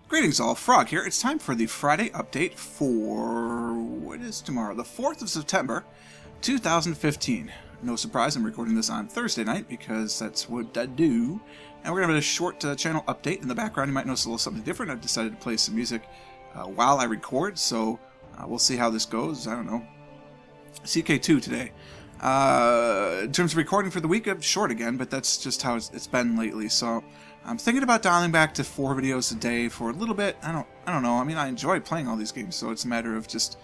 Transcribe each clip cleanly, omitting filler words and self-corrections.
Greetings all, Frog here. It's time for the Friday update for, what is tomorrow? The 4th of September, 2015. No surprise, I'm recording this on Thursday night because that's what I do. And we're going to have a short channel update. In the background, you might notice a little something different. I've decided to play some music while I record, so we'll see how this goes. I don't know. CK2 today. In terms of recording for the week, I'm short again, but that's just how it's been lately, so I'm thinking about dialing back to 4 videos a day for a little bit. I don't know. I mean, I enjoy playing all these games, so it's a matter of just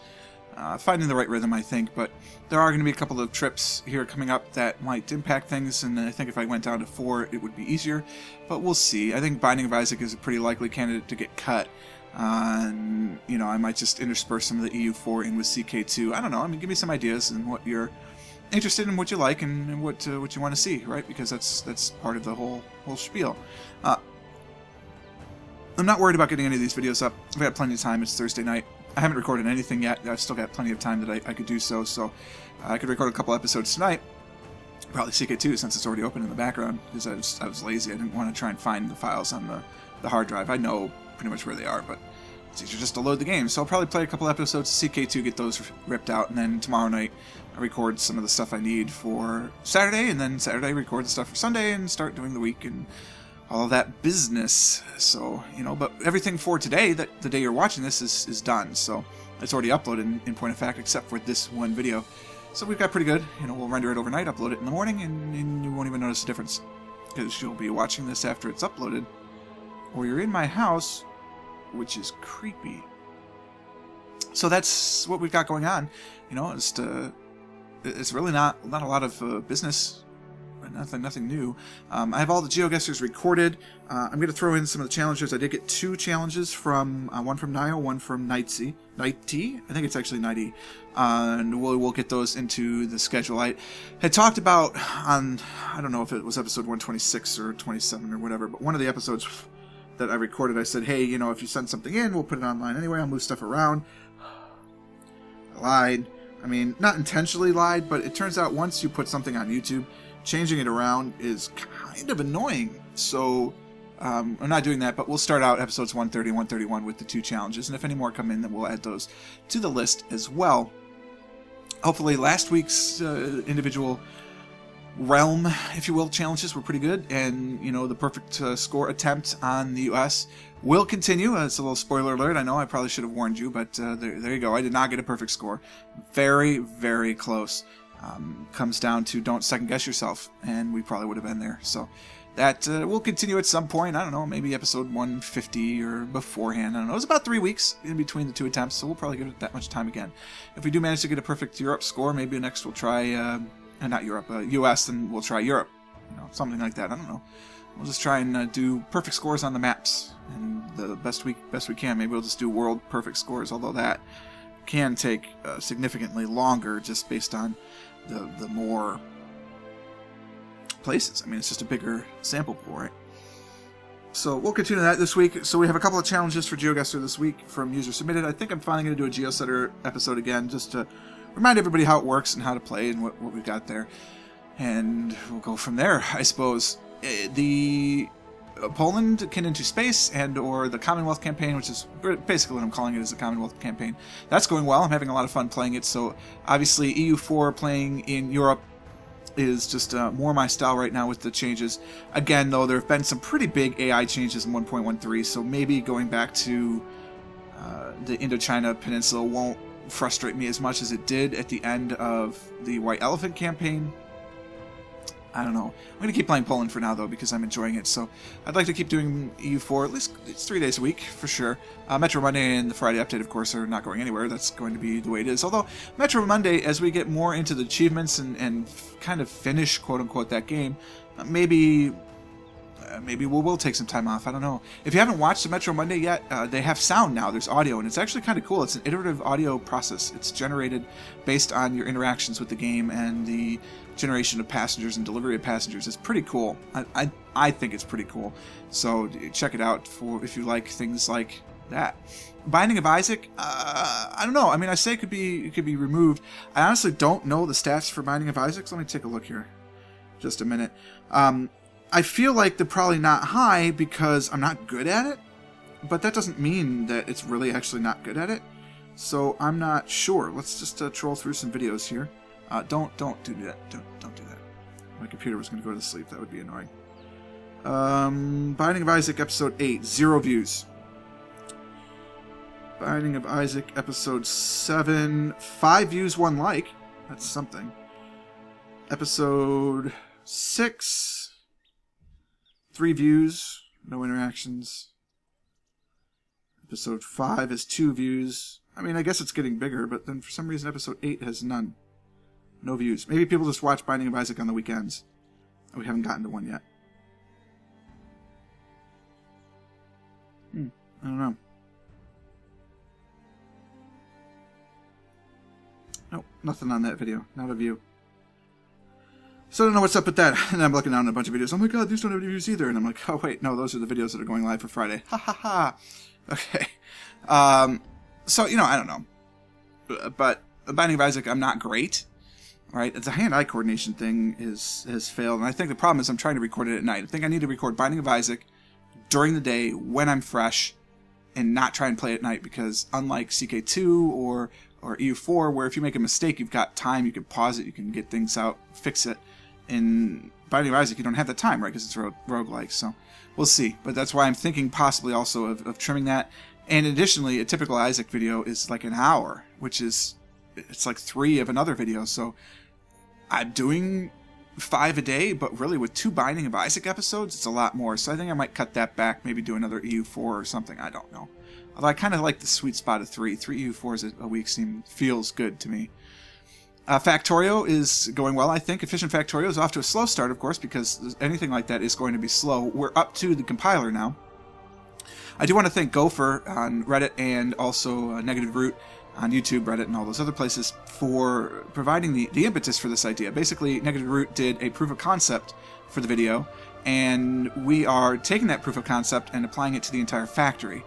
finding the right rhythm, I think. But there are going to be a couple of trips here coming up that might impact things, and I think if I went down to 4, it would be easier. But we'll see. I think Binding of Isaac is a pretty likely candidate to get cut. And, you know, I might just intersperse some of the EU4 in with CK2. I don't know. I mean, give me some ideas and what you're interested in, what you like, and what you want to see, right? Because that's part of the whole spiel. I'm not worried about getting any of these videos up. I've got plenty of time. It's Thursday night. I haven't recorded anything yet. I've still got plenty of time that I could do so. So I could record a couple episodes tonight. Probably CK2 since it's already open in the background because I was lazy. I didn't want to try and find the files on the hard drive. I know pretty much where they are, but it's easier just to load the game. So I'll probably play a couple episodes of CK2, get those ripped out, and then tomorrow night I record some of the stuff I need for Saturday, and then Saturday record the stuff for Sunday and start doing the week and all of that business. So, you know, but everything for today, that the day you're watching this, is done. So it's already uploaded in point of fact, except for this one video. So we've got pretty good. You know, we'll render it overnight, upload it in the morning, and you won't even notice the difference because you'll be watching this after it's uploaded, or you're in my house, which is creepy. So that's what we've got going on. You know, it's really not a lot of business. Nothing new. I have all the GeoGuessrs recorded. I'm going to throw in some of the challenges. I did get 2 challenges from one from Nio, one from Nighty. I think it's actually Nighty. And we'll get those into the schedule. I had talked about on, I don't know if it was episode 126 or 27 or whatever, but one of the episodes that I recorded, I said, hey, you know, if you send something in, we'll put it online anyway. I'll move stuff around. I lied. I mean, not intentionally lied, but it turns out once you put something on YouTube, changing it around is kind of annoying. So I'm not doing that, but we'll start out episodes 130 and 131 with the 2 challenges. And if any more come in, then we'll add those to the list as well. Hopefully last week's individual realm, if you will, challenges were pretty good, and you know, the perfect score attempt on the US will continue. It's a little spoiler alert. I know I probably should have warned you, but there you go. I did not get a perfect score. Very, very close. Comes down to don't second guess yourself, and we probably would have been there. So that will continue at some point. I don't know, maybe episode 150 or beforehand. I don't know. It was about 3 weeks in between the 2 attempts, so we'll probably give it that much time again. If we do manage to get a perfect Europe score, maybe next we'll try not Europe, US, and we'll try Europe. You know, something like that. I don't know. We'll just try and do perfect scores on the maps, and the best we can. Maybe we'll just do world perfect scores, although that can take significantly longer just based on the more places. I mean, it's just a bigger sample pool, right? So we'll continue that this week. So we have a couple of challenges for GeoGuessr this week from user submitted. I think I'm finally going to do a GeoSetter episode again, just to remind everybody how it works and how to play and what we've got there. And we'll go from there, I suppose. The Poland can into space and or the Commonwealth campaign, which is basically what I'm calling it, is the Commonwealth campaign. That's going well. I'm having a lot of fun playing it. So obviously EU4 playing in Europe is just more my style right now with the changes. Again, though, there have been some pretty big AI changes in 1.13, so maybe going back to the Indochina Peninsula won't frustrate me as much as it did at the end of the White Elephant campaign. I don't know. I'm going to keep playing Poland for now, though, because I'm enjoying it. So I'd like to keep doing EU4 at least it's 3 days a week, for sure. Metro Monday and the Friday update, of course, are not going anywhere. That's going to be the way it is. Although Metro Monday, as we get more into the achievements and kind of finish, quote-unquote, that game, maybe we will take some time off. I don't know. If you haven't watched the Metro Monday yet, they have sound now. There's audio, and it's actually kind of cool. It's an iterative audio process. It's generated based on your interactions with the game and the generation of passengers and delivery of passengers. It's pretty cool. I think it's pretty cool. So check it out if you like things like that. Binding of Isaac, I don't know. I mean, I say it could be removed. I honestly don't know the stats for Binding of Isaac. So let me take a look here. Just a minute. I feel like they're probably not high because I'm not good at it. but that doesn't mean that it's really actually not good at it. So I'm not sure. Let's just troll through some videos here. Don't do that. Don't do that. My computer was going to go to sleep. That would be annoying. Binding of Isaac episode 8, 0 views. Binding of Isaac episode 7, 5 views, 1 like. That's something. Episode 6, 3 views, no interactions. Episode 5 has 2 views. I mean, I guess it's getting bigger, but then for some reason episode 8 has none. No views. Maybe people just watch Binding of Isaac on the weekends. We haven't gotten to one yet. I don't know. Nope, nothing on that video. Not a view. So I don't know what's up with that. And I'm looking down at a bunch of videos. Oh my god, these don't have any views either. And I'm like, oh wait, no, those are the videos that are going live for Friday. Ha ha ha. Okay. So, you know, I don't know. But Binding of Isaac, I'm not great. Right? It's a hand-eye coordination thing has failed. And I think the problem is I'm trying to record it at night. I think I need to record Binding of Isaac during the day when I'm fresh and not try and play at night, because unlike CK2 or EU4, where if you make a mistake, you've got time, you can pause it, you can get things out, fix it. In Binding of Isaac, you don't have the time, right? Because it's roguelike, so we'll see. But that's why I'm thinking possibly also of trimming that. And additionally, a typical Isaac video is like an hour, which is, it's like 3 of another video. So I'm doing 5 a day, but really with 2 Binding of Isaac episodes, it's a lot more. So I think I might cut that back, maybe do another EU4 or something. I don't know. Although I kind of like the sweet spot of 3. 3 EU4s a week feels good to me. Factorio is going well, I think. Efficient Factorio is off to a slow start, of course, because anything like that is going to be slow. We're up to the compiler now. I do want to thank Gopher on Reddit and also Negative Root on YouTube, Reddit, and all those other places for providing the impetus for this idea. Basically, Negative Root did a proof of concept for the video, and we are taking that proof of concept and applying it to the entire factory.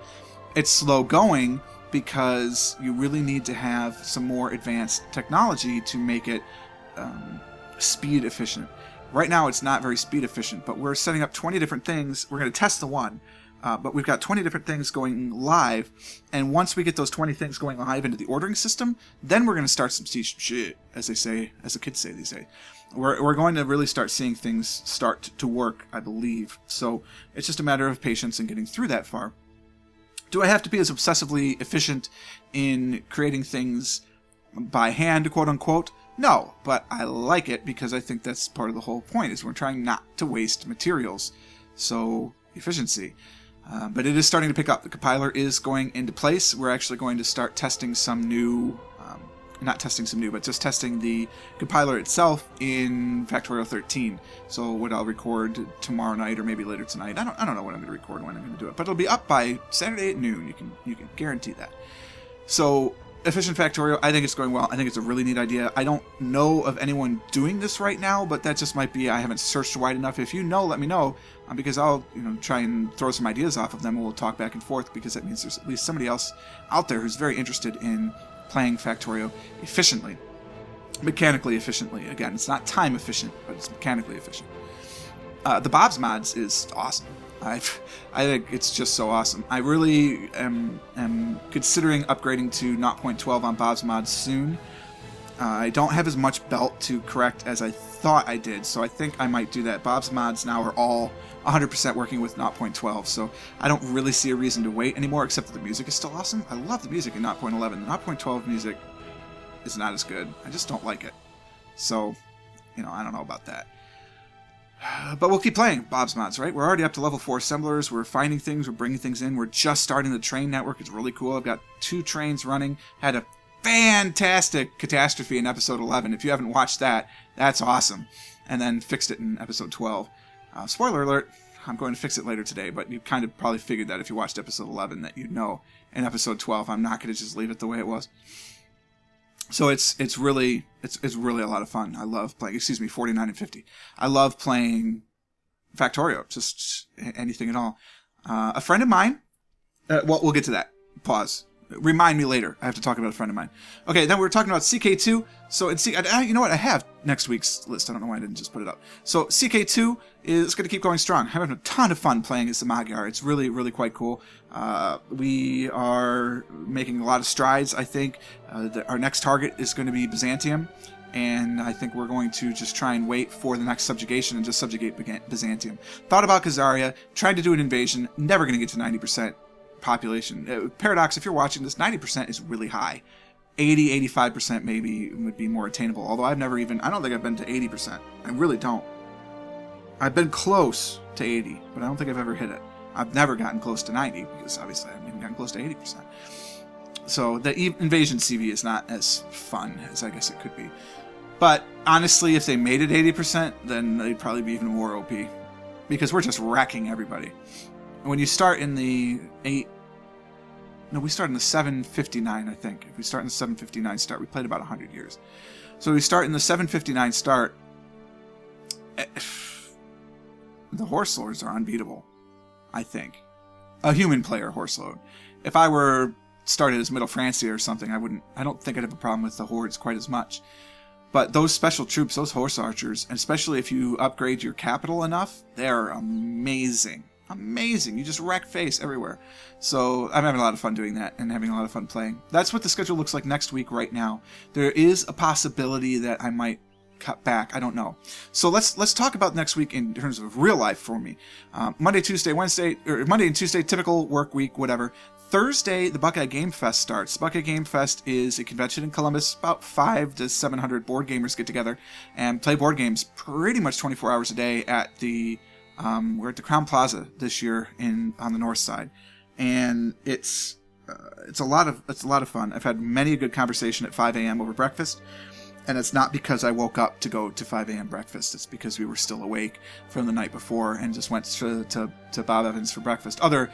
It's slow going because you really need to have some more advanced technology to make it speed efficient. Right now, it's not very speed efficient, but we're setting up 20 different things. We're going to test the one. But we've got 20 different things going live, and once we get those 20 things going live into the ordering system, then we're going to start some shit, as they say, as the kids say these days. We're going to really start seeing things start to work, I believe. So it's just a matter of patience and getting through that far. Do I have to be as obsessively efficient in creating things by hand, quote unquote? No, but I like it because I think that's part of the whole point, is we're trying not to waste materials. So, efficiency. But it is starting to pick up. The compiler is going into place. We're actually going to start testing some new, not testing some new, but just testing the compiler itself in Factorio 13. So what I'll record tomorrow night or maybe later tonight. I don't know when I'm going to record, when I'm going to do it, but it'll be up by Saturday at noon. You can guarantee that. So Efficient Factorio, I think it's going well. I think it's a really neat idea. I don't know of anyone doing this right now, but that just might be I haven't searched wide enough. If you know, let me know, because I'll try and throw some ideas off of them, and we'll talk back and forth, because that means there's at least somebody else out there who's very interested in playing Factorio efficiently. Mechanically efficiently. Again, it's not time efficient, but it's mechanically efficient. The Bob's Mods is awesome. I think it's just so awesome. I really am considering upgrading to 0.12 on Bob's Mods soon. I don't have as much belt to correct as I thought I did, so I think I might do that. Bob's Mods now are all 100% working with 0.12, so I don't really see a reason to wait anymore, except that the music is still awesome. I love the music in 0.11. The 0.12 music is not as good. I just don't like it. So, I don't know about that. But we'll keep playing Bob's Mods, right? We're already up to level 4 assemblers. We're finding things. We're bringing things in. We're just starting the train network. It's really cool. I've got 2 trains running. Had a fantastic catastrophe in episode 11. If you haven't watched that, that's awesome. And then fixed it in episode 12. Spoiler alert, I'm going to fix it later today, but you kind of probably figured that if you watched episode 11 that you'd know in episode 12 I'm not going to just leave it the way it was. So it's really a lot of fun. I love playing, 49 and 50. I love playing Factorio, just anything at all. A friend of mine, we'll get to that. Pause. Remind me later. I have to talk about a friend of mine. Okay, then we were talking about CK2. So you know what? I have next week's list. I don't know why I didn't just put it up. So CK2 is going to keep going strong. I'm having a ton of fun playing as the Magyar. It's really, really quite cool. We are making a lot of strides, I think. Our next target is going to be Byzantium. And I think we're going to just try and wait for the next subjugation and just subjugate Byzantium. Thought about Khazaria, tried to do an invasion, never going to get to 90% population. Paradox, if you're watching this, 90% is really high. 80, 85% maybe would be more attainable. Although I don't think I've been to 80%. I really don't. I've been close to 80, but I don't think I've ever hit it. I've never gotten close to 90, because obviously I haven't even gotten close to 80%. So the invasion CV is not as fun as I guess it could be. But honestly, if they made it 80%, then they'd probably be even more OP. Because we're just wrecking everybody. When you start in the we start in the 759, I think. If we start in the 759 start, we played about 100 years. So we start in the 759 start. The horse lords are unbeatable, I think. A human player horse lord. If I were started as Middle Francia or something, I don't think I'd have a problem with the hordes quite as much. But those special troops, those horse archers, and especially if you upgrade your capital enough, they're amazing. Amazing. You just wreck face everywhere. So I'm having a lot of fun doing that and having a lot of fun playing. That's what the schedule looks like next week right now. There is a possibility that I might cut back. I don't know. So let's talk about next week in terms of real life for me. Monday, Tuesday, Wednesday, or Monday and Tuesday, typical work week, whatever. Thursday, the Buckeye Game Fest starts. Buckeye Game Fest is a convention in Columbus. About 500 to 700 board gamers get together and play board games pretty much 24 hours a day at the we're at the Crown Plaza this year on the north side, and it's a lot of fun. I've had many a good conversation at 5 a.m. over breakfast, and it's not because I woke up to go to 5 a.m. breakfast. It's because we were still awake from the night before and just went to Bob Evans for breakfast. Other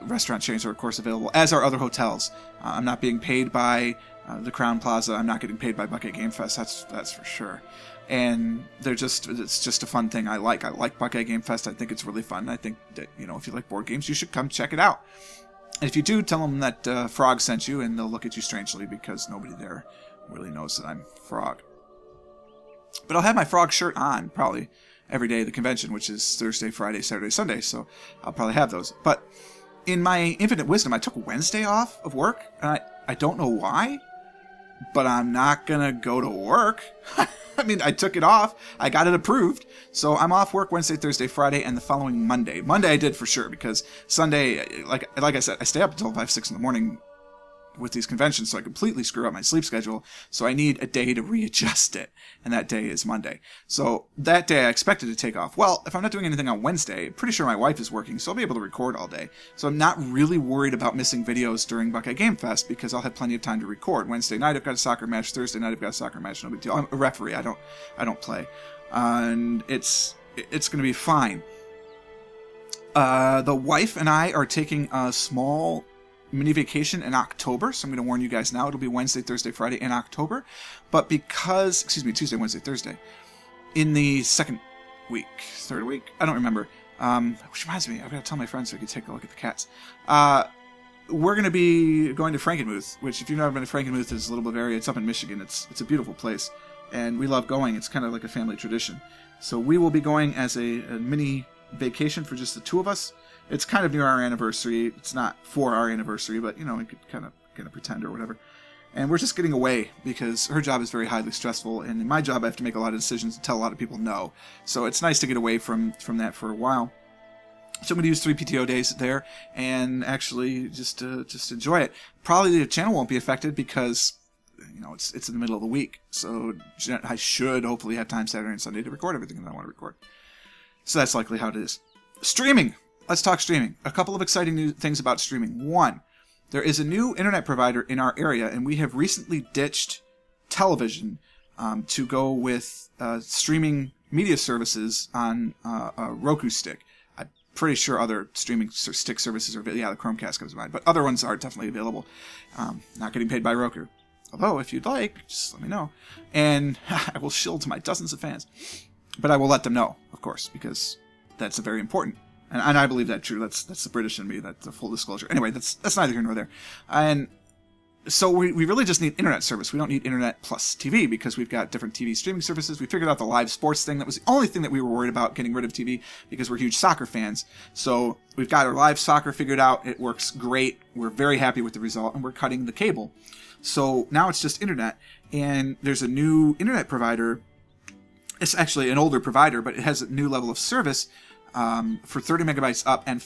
restaurant chains are of course available, as are other hotels. I'm not being paid by the Crown Plaza. I'm not getting paid by Buckeye Game Fest. That's for sure. And it's just a fun thing I like Buckeye Game Fest. I think it's really fun. I think that, if you like board games, you should come check it out. And if you do, tell them that Frog sent you, and they'll look at you strangely because nobody there really knows that I'm Frog. But I'll have my Frog shirt on probably every day of the convention, which is Thursday, Friday, Saturday, Sunday, so I'll probably have those. But in my infinite wisdom, I took Wednesday off of work, and I don't know why, but I'm not going to go to work. I mean, I took it off. I got it approved. So I'm off work Wednesday, Thursday, Friday, and the following Monday. Monday I did for sure, because Sunday, like I said, I stay up until 5, 6 in the morning with these conventions, so I completely screw up my sleep schedule. So I need a day to readjust it, and that day is Monday. So that day I expected to take off. Well, if I'm not doing anything on Wednesday, I'm pretty sure my wife is working, so I'll be able to record all day. So I'm not really worried about missing videos during Buckeye Game Fest, because I'll have plenty of time to record. Wednesday night I've got a soccer match. Thursday night I've got a soccer match. No big deal. I'm a referee. I don't play, and it's going to be fine. The wife and I are taking a small mini vacation in October, so I'm going to warn you guys now. It'll be Wednesday, Thursday, Friday in October. But Tuesday, Wednesday, Thursday. In the third week? I don't remember. Which reminds me, I've got to tell my friends so I can take a look at the cats. We're going to be going to Frankenmuth, which if you've never been to Frankenmuth, is a little bit of area. It's up in Michigan. It's a beautiful place, and we love going. It's kind of like a family tradition. So we will be going as a mini vacation for just the two of us. It's kind of near our anniversary. It's not for our anniversary, but, we could kind of pretend or whatever. And we're just getting away because her job is very highly stressful, and in my job I have to make a lot of decisions and tell a lot of people no. So it's nice to get away from that for a while. So I'm going to use 3 PTO days there and actually just enjoy it. Probably the channel won't be affected because, it's in the middle of the week. So I should hopefully have time Saturday and Sunday to record everything that I want to record. So that's likely how it is. Streaming. Let's talk streaming. A couple of exciting new things about streaming. One, there is a new internet provider in our area, and we have recently ditched television to go with streaming media services on a Roku stick. I'm pretty sure other streaming stick services are available. Yeah, the Chromecast comes to mind, but other ones are definitely available. Not getting paid by Roku. Although, if you'd like, just let me know. And I will shill to my dozens of fans. But I will let them know, of course, because that's very important. And I believe that true. That's the British in me. That's a full disclosure. Anyway, that's neither here nor there. And so we really just need internet service. We don't need internet plus TV because we've got different TV streaming services. We figured out the live sports thing. That was the only thing that we were worried about getting rid of TV because we're huge soccer fans. So we've got our live soccer figured out. It works great. We're very happy with the result, and we're cutting the cable. So now it's just internet, and there's a new internet provider. It's actually an older provider, but it has a new level of service for 30 megabytes up 30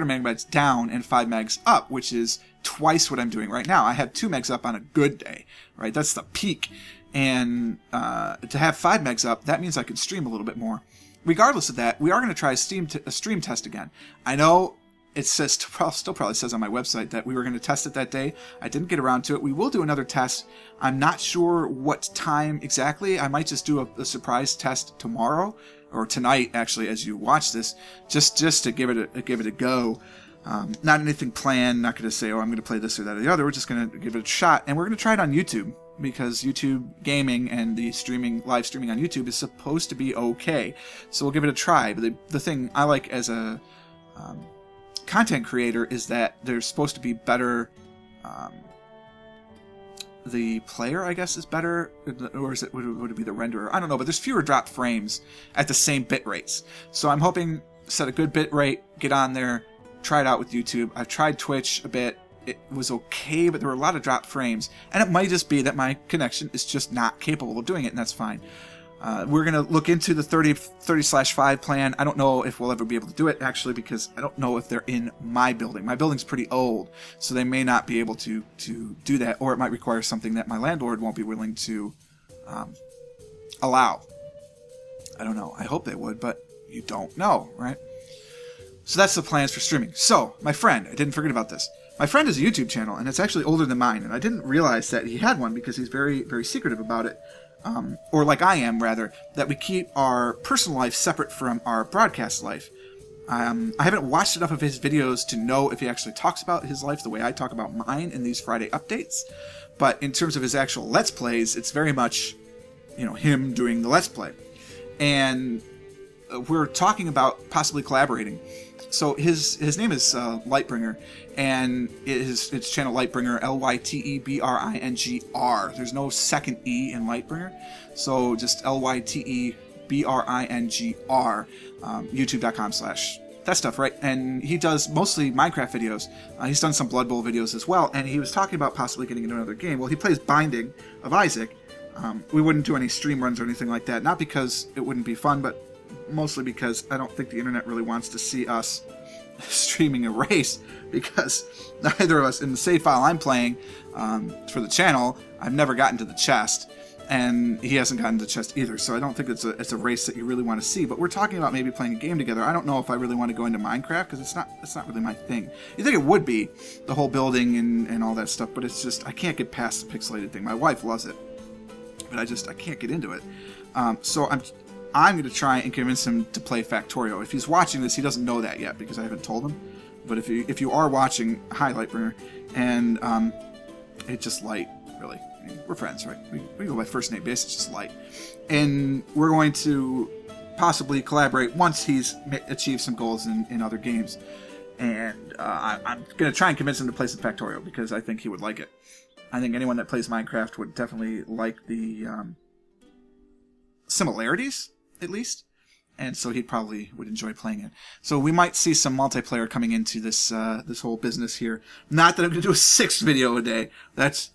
megabytes down and 5 megs up, which is twice what I'm doing right now. I have 2 megs up on a good day, right? That's the peak. And to have 5 megs up, that means I can stream a little bit more. Regardless of that, we are going to try a stream test again. I know it says, still probably says on my website that we were going to test it that day. I didn't get around to it. We will do another test. I'm not sure what time exactly. I might just do a surprise test tomorrow or tonight, actually, as you watch this, just to give it a go. Not anything planned. Not going to say, I'm going to play this or that or the other. We're just going to give it a shot, and we're going to try it on YouTube because YouTube gaming and the live streaming on YouTube is supposed to be okay. So we'll give it a try. But the thing I like as a content creator is that there's supposed to be better. The player, I guess, is better, or is it would it be the renderer? I don't know, but there's fewer dropped frames at the same bit rates. So I'm hoping set a good bit rate, get on there, try it out with YouTube. I've tried Twitch a bit. It was okay, but there were a lot of dropped frames, and it might just be that my connection is just not capable of doing it, and that's fine. We're going to look into the 30/5 plan. I don't know if we'll ever be able to do it, actually, because I don't know if they're in my building. My building's pretty old, so they may not be able to do that, or it might require something that my landlord won't be willing to allow. I don't know. I hope they would, but you don't know, right? So that's the plans for streaming. So, my friend, I didn't forget about this. My friend has a YouTube channel, and it's actually older than mine, and I didn't realize that he had one because he's very, very secretive about it. Or like I am, rather, that we keep our personal life separate from our broadcast life. I haven't watched enough of his videos to know if he actually talks about his life the way I talk about mine in these Friday updates. But in terms of his actual Let's Plays, it's very much, him doing the Let's Play. And we're talking about possibly collaborating. So his name is Lightbringer, and his channel Lightbringer, Lytebringr. There's no second E in Lightbringer, so just Lytebringr, youtube.com/that stuff, right? And he does mostly Minecraft videos. He's done some Blood Bowl videos as well, and he was talking about possibly getting into another game. Well, he plays Binding of Isaac. We wouldn't do any stream runs or anything like that, not because it wouldn't be fun, but mostly because I don't think the internet really wants to see us streaming a race, because neither of us, in the save file I'm playing for the channel, I've never gotten to the chest, and he hasn't gotten to the chest either, so I don't think it's a race that you really want to see. But we're talking about maybe playing a game together. I don't know if I really want to go into Minecraft, because it's not really my thing. You think it would be, the whole building and all that stuff, but it's just, I can't get past the pixelated thing. My wife loves it, but I can't get into it. So I'm going to try and convince him to play Factorio. If he's watching this, he doesn't know that yet because I haven't told him. But if you are watching, hi Lightbringer, and it's just Light, really. I mean, we're friends, right? We go by first name basis, it's just Light. And we're going to possibly collaborate once he's achieved some goals in other games. And I'm going to try and convince him to play some Factorio because I think he would like it. I think anyone that plays Minecraft would definitely like the similarities, at least, and so he probably would enjoy playing it. So we might see some multiplayer coming into this whole business here. Not that I'm going to do a 6th video a day. That's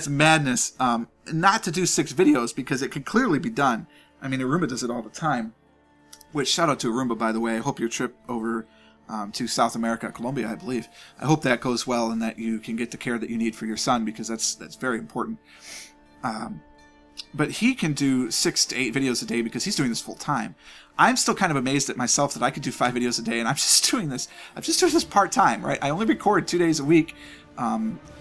madness. Not to do 6 videos because it can clearly be done. I mean, Arumba does it all the time. Which, shout out to Arumba, by the way. I hope your trip over to South America, Colombia, I believe. I hope that goes well and that you can get the care that you need for your son, because that's very important. But he can do 6 to 8 videos a day because he's doing this full time. I'm still kind of amazed at myself that I could do 5 videos a day, and I'm just doing this part time, right? I only record 2 days a week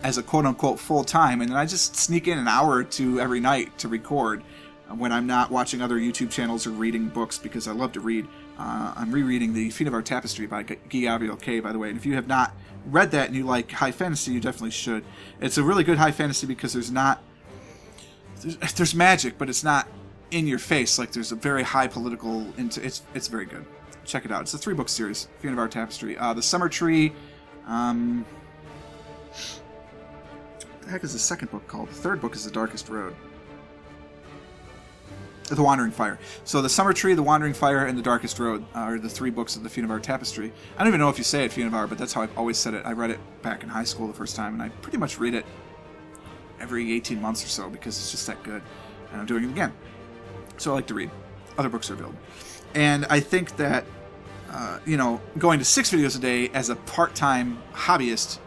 as a quote unquote full time, and then I just sneak in an hour or 2 every night to record when I'm not watching other YouTube channels or reading books, because I love to read. I'm rereading The Feet of Our Tapestry by Guy Gabriel K, by the way, and if you have not read that and you like high fantasy, you definitely should. It's a really good high fantasy because there's magic, but it's not in your face. Like, there's a very high political it's very good. check it out. It's a 3-book series, Fiend of Our Tapestry. The Summer Tree. What the heck is the second book called? The third book is The Darkest Road. The Wandering Fire. So The Summer Tree, The Wandering Fire, and The Darkest Road are the 3 books of the Fiend of Our Tapestry. I don't even know if you say it, Fiend of Our, but that's how I've always said it. I read it back in high school the first time, and I pretty much read it every 18 months or so because it's just that good. And I'm doing it again. So I like to read. Other books are available. And I think that, going to 6 videos a day as a part-time hobbyist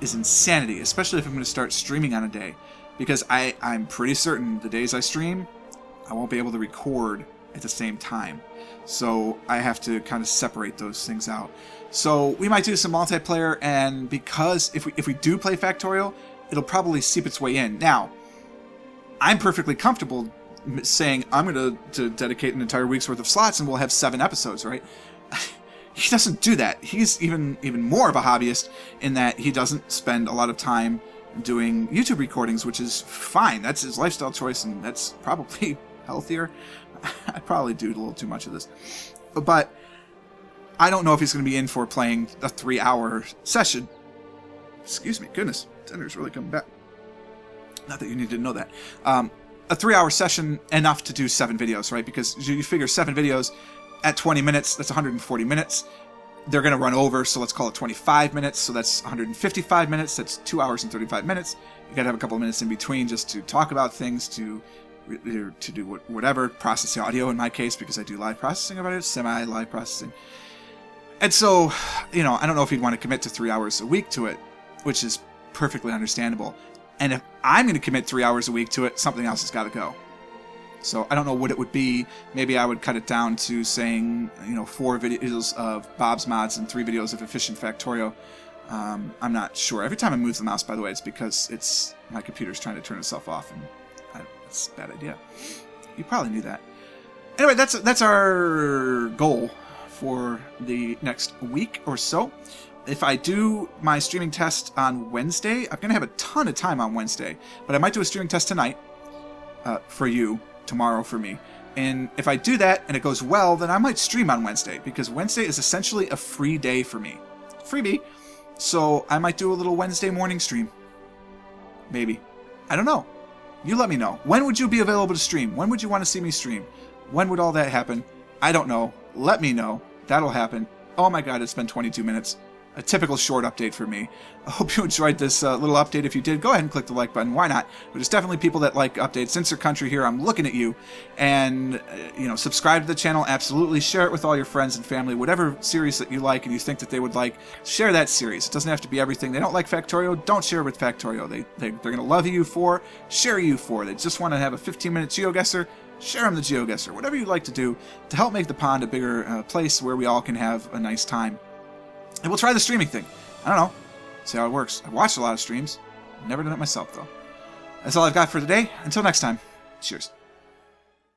is insanity, especially if I'm going to start streaming on a day. Because I'm pretty certain the days I stream, I won't be able to record at the same time. So I have to kind of separate those things out. So we might do some multiplayer, and because if we do play Factorial, it'll probably seep its way in. Now, I'm perfectly comfortable saying I'm going to dedicate an entire week's worth of slots and we'll have 7 episodes, right? He doesn't do that. He's even more of a hobbyist in that he doesn't spend a lot of time doing YouTube recordings, which is fine. That's his lifestyle choice, and that's probably healthier. I probably do a little too much of this. But I don't know if he's going to be in for playing a 3-hour session. Excuse me. Goodness. Dinner's really coming back. Not that you need to know that. A 3-hour session enough to do 7 videos, right? Because you figure 7 videos at 20 minutes, that's 140 minutes. They're going to run over, so let's call it 25 minutes. So that's 155 minutes. That's 2 hours and 35 minutes. You got to have a couple of minutes in between just to talk about things, to do whatever, process the audio in my case, because I do live processing of it, semi-live processing. And so, I don't know if he'd want to commit to 3 hours a week to it, which is perfectly understandable. And if I'm going to commit 3 hours a week to it, something else has got to go. So I don't know what it would be. Maybe I would cut it down to saying, 4 videos of Bob's Mods and 3 videos of Efficient Factorio. I'm not sure. Every time I move the mouse, by the way, it's because my computer's trying to turn itself off, and that's a bad idea. You probably knew that. Anyway, that's our goal for the next week or so. If I do my streaming test on Wednesday, I'm going to have a ton of time on Wednesday, but I might do a streaming test tonight for you, tomorrow for me. And if I do that and it goes well, then I might stream on Wednesday, because Wednesday is essentially a free day for me. Freebie. So I might do a little Wednesday morning stream. Maybe. I don't know. You let me know. When would you be available to stream? When would you want to see me stream? When would all that happen? I don't know. Let me know. That'll happen. Oh my god, it's been 22 minutes. A typical short update for me. I hope you enjoyed this little update. If you did, go ahead and click the like button. Why not? But there's definitely people that like updates. Since your country here, I'm looking at you. And, subscribe to the channel. Absolutely. Share it with all your friends and family. Whatever series that you like and you think that they would like, share that series. It doesn't have to be everything. They don't like Factorio, don't share with Factorio. They're going to love you for, share you for. They just want to have a 15-minute GeoGuessr. Share them the GeoGuessr. Whatever you'd like to do to help make the pond a bigger place where we all can have a nice time. And we'll try the streaming thing. I don't know. See how it works. I've watched a lot of streams. Never done it myself, though. That's all I've got for today. Until next time, cheers.